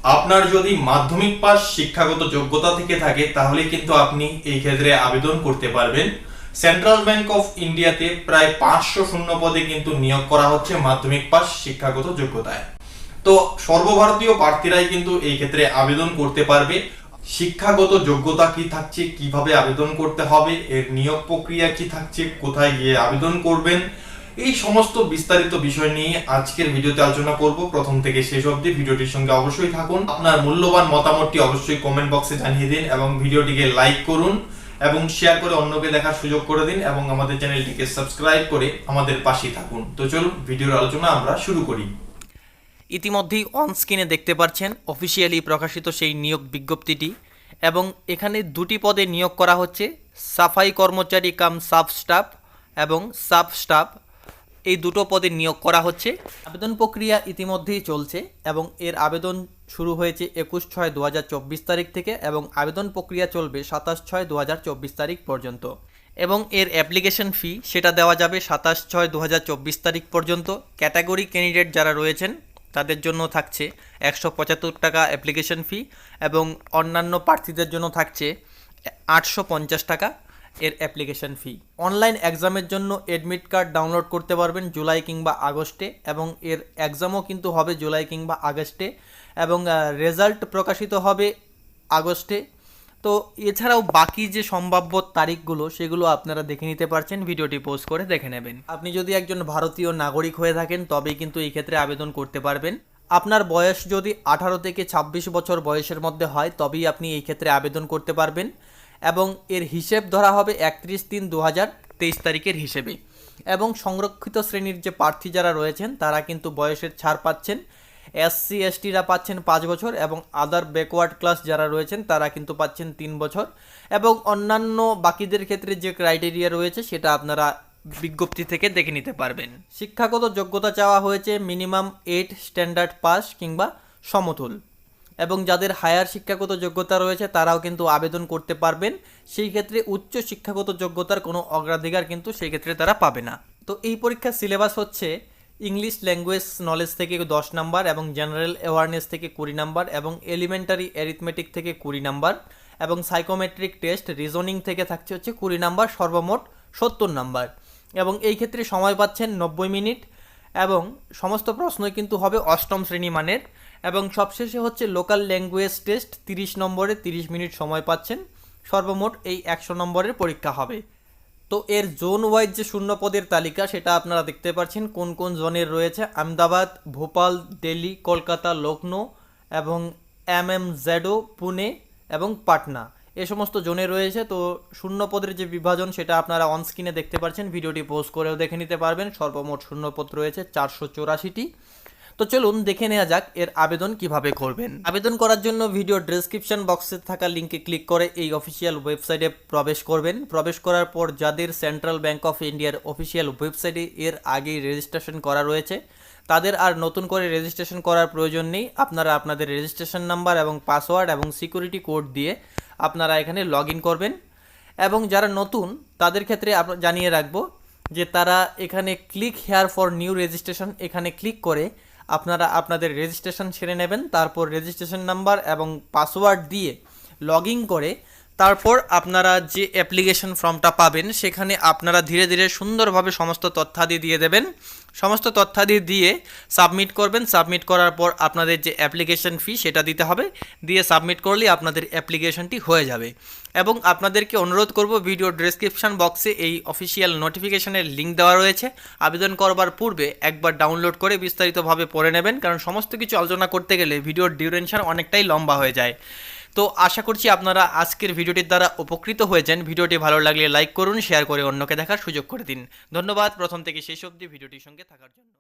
আপনার যদি মাধ্যমিক পাস শিক্ষাগত যোগ্যতা থেকে থাকে তাহলে কিন্তু আপনি এই ক্ষেত্রে আবেদন করতে পারবেন। সেন্ট্রাল ব্যাংক অফ ইন্ডিয়াতে প্রায় 500 শূন্য পদে কিন্তু নিয়োগ করা হচ্ছে মাধ্যমিক পাস শিক্ষাগত যোগ্যতায়। তো সর্বভারতীয় প্রার্থীরাই কিন্তু এই ক্ষেত্রে আবেদন করতে পারবে। শিক্ষাগত যোগ্যতা কি থাকছে, কিভাবে আবেদন করতে হবে, এর নিয়োগ প্রক্রিয়া কি থাকছে, কোথায় গিয়ে আবেদন করবেন, এই সমস্ত বিস্তারিত বিষয় নিয়ে আজকের ভিডিওতে আলোচনা করব। প্রথম থেকে শেষ অবধি ভিডিওটির সঙ্গে অবশ্যই থাকুন। আপনার মূল্যবান মতামতটি অবশ্যই কমেন্ট বক্সে জানিয়ে দিন এবং ভিডিওটিকে লাইক করুন এবং শেয়ার করে অন্যকে দেখার সুযোগ করে দিন এবং আমাদের চ্যানেলটিকে সাবস্ক্রাইব করে আমাদের পাশেই থাকুন। তো চলুন ভিডিওর আলোচনা আমরা শুরু করি। ইতিমধ্যেই অন স্ক্রিনে দেখতে পাচ্ছেন অফিসিয়ালি প্রকাশিত সেই নিয়োগ বিজ্ঞপ্তিটি, এবং এখানে দুটি পদে নিয়োগ করা হচ্ছে, সাফাই কর্মচারী কাম সাব স্টাফ এবং সাব স্টাফ, এই দুটো পদে নিয়োগ করা হচ্ছে। আবেদন প্রক্রিয়া ইতিমধ্যেই চলছে এবং এর আবেদন শুরু হয়েছে 21/6/2024 তারিখ থেকে এবং আবেদন প্রক্রিয়া চলবে 27/6/2024 তারিখ পর্যন্ত, এবং এর অ্যাপ্লিকেশন ফি সেটা দেওয়া যাবে 27/6/2024 তারিখ পর্যন্ত। ক্যাটাগরি ক্যান্ডিডেট যারা রয়েছেন তাদের জন্য থাকছে 175 টাকা অ্যাপ্লিকেশন ফি এবং অন্যান্য প্রার্থীদের জন্য থাকছে 850 টাকা এর অ্যাপ্লিকেশন ফি। অনলাইন এক্সামের জন্য অ্যাডমিট কার্ড ডাউনলোড করতে পারবেন জুলাই কিংবা আগস্টে, এবং এর এক্সামও কিন্তু হবে জুলাই কিংবা আগস্টে, এবং রেজাল্ট প্রকাশিত হবে আগস্টে। তো এছাড়াও বাকি যে সম্ভাব্য তারিখগুলো সেগুলো আপনারা দেখে নিতে পারছেন, ভিডিওটি পোস্ট করে দেখে নেবেন। আপনি যদি একজন ভারতীয় নাগরিক হয়ে থাকেন তবেই কিন্তু এই ক্ষেত্রে আবেদন করতে পারবেন। আপনার বয়স যদি 18 থেকে 26 বছর বয়সের মধ্যে হয় তবেই আপনি এই ক্ষেত্রে আবেদন করতে পারবেন, এবং এর হিসেব ধরা হবে 31/3/2023 তারিখের হিসেবে। এবং সংরক্ষিত শ্রেণীর যে প্রার্থী যারা রয়েছেন তারা কিন্তু বয়সের ছাড় পাচ্ছেন। SC STরা পাচ্ছেন 5 বছর এবং আদার ব্যাকওয়ার্ড ক্লাস যারা রয়েছেন তারা কিন্তু পাচ্ছেন 3 বছর, এবং অন্যান্য বাকিদের ক্ষেত্রে যে ক্রাইটেরিয়া রয়েছে সেটা আপনারা বিজ্ঞপ্তি থেকে দেখে নিতে পারবেন। শিক্ষাগত যোগ্যতা চাওয়া হয়েছে মিনিমাম 8 স্ট্যান্ডার্ড পাস কিংবা সমতুল, এবং যাদের হায়ার শিক্ষাগত যোগ্যতা রয়েছে তারাও কিন্তু আবেদন করতে পারবেন। সেই ক্ষেত্রে উচ্চ শিক্ষাগত যোগ্যতার কোনো অগ্রাধিকার কিন্তু সেই ক্ষেত্রে তারা পাবে না। তো এই পরীক্ষার সিলেবাস হচ্ছে ইংলিশ ল্যাঙ্গুয়েজ নলেজ থেকে 10 নাম্বার এবং জেনারেল অ্যাওয়ারনেস থেকে 20 নাম্বার এবং এলিমেন্টারি অ্যারিথমেটিক থেকে 20 নাম্বার এবং সাইকোমেট্রিক টেস্ট রিজনিং থেকে থাকছে হচ্ছে 20 নাম্বার, সর্বমোট 70 নাম্বার, এবং এই ক্ষেত্রে সময় পাচ্ছেন 90 মিনিট, এবং সমস্ত প্রশ্নই কিন্তু হবে অষ্টম শ্রেণী মানের, এবং সবশেষে হচ্ছে লোকাল ল্যাঙ্গুয়েজ টেস্ট 30 নম্বরে 30 মিনিট সময় পাচ্ছেন। সর্বমোট এই 100 নম্বরের পরীক্ষা হবে। তো এর জোন ওয়াইজ যে শূন্য পদের তালিকা সেটা আপনারা দেখতে পাচ্ছেন কোন কোন জোনের রয়েছে। আহমেদাবাদ, ভোপাল, দিল্লি, কলকাতা, লখনৌ এবং MMZO, পুনে এবং পাটনা, এ সমস্ত জোনে রয়েছে। তো শূন্য পদের যে বিভাজন সেটা আপনারা অন স্ক্রিনে দেখতে পাচ্ছেন, ভিডিওটি পোস্ট করেও দেখে নিতে পারবেন। সর্বমোট শূন্য পদ রয়েছে 484টি। তো চলুন দেখে নেওয়া যাক এর আবেদন কিভাবে করবেন। আবেদন করার জন্য ভিডিও ডেসক্রিপশন বক্সে থাকা লিঙ্কে ক্লিক করে এই অফিসিয়াল ওয়েবসাইটে প্রবেশ করবেন। প্রবেশ করার পর যাদের সেন্ট্রাল ব্যাংক অফ ইন্ডিয়ার অফিসিয়াল ওয়েবসাইটে এর আগেই রেজিস্ট্রেশন করা রয়েছে তাদের আর নতুন করে রেজিস্ট্রেশন করার প্রয়োজন নেই। আপনারা আপনাদের রেজিস্ট্রেশন নাম্বার এবং পাসওয়ার্ড এবং সিকিউরিটি কোড দিয়ে আপনারা এখানে লগ ইন করবেন, এবং যারা নতুন তাদের ক্ষেত্রে জানিয়ে রাখবো যে তারা এখানে click here for new registration এখানে ক্লিক করে আপনারা আপনাদের রেজিস্ট্রেশন সেরে নেবেন। তারপর রেজিস্ট্রেশন নাম্বার এবং পাসওয়ার্ড দিয়ে লগ ইন করে তারপর আপনারা যে অ্যাপ্লিকেশন ফর্মটা পাবেন সেখানে আপনারা ধীরে ধীরে সুন্দরভাবে সমস্ত তথ্যাদি দিয়ে দেবেন। সমস্ত তথ্যাদি দিয়ে সাবমিট করবেন। সাবমিট করার পর আপনাদের যে অ্যাপ্লিকেশন ফি সেটা দিতে হবে, দিয়ে সাবমিট করলেই আপনাদের অ্যাপ্লিকেশনটি হয়ে যাবে। এবং আপনাদেরকে অনুরোধ করব, ভিডিও ডেসক্রিপশন বক্সে এই অফিসিয়াল নোটিফিকেশনের লিঙ্ক দেওয়া রয়েছে, আবেদন করবার পূর্বে একবার ডাউনলোড করে বিস্তারিতভাবে পড়ে নেবেন, কারণ সমস্ত কিছু আলোচনা করতে গেলে ভিডিওর ডিউরেশন অনেকটাই লম্বা হয়ে যায়। তো আশা করছি আপনারা আজকের ভিডিওটির দ্বারা উপকৃত হয়েছেন। ভিডিওটি ভালো লাগলে লাইক করুন, শেয়ার করে অন্যকে দেখার সুযোগ করে দিন। ধন্যবাদ প্রথম থেকে শেষ অবধি ভিডিওটির সঙ্গে থাকার জন্য।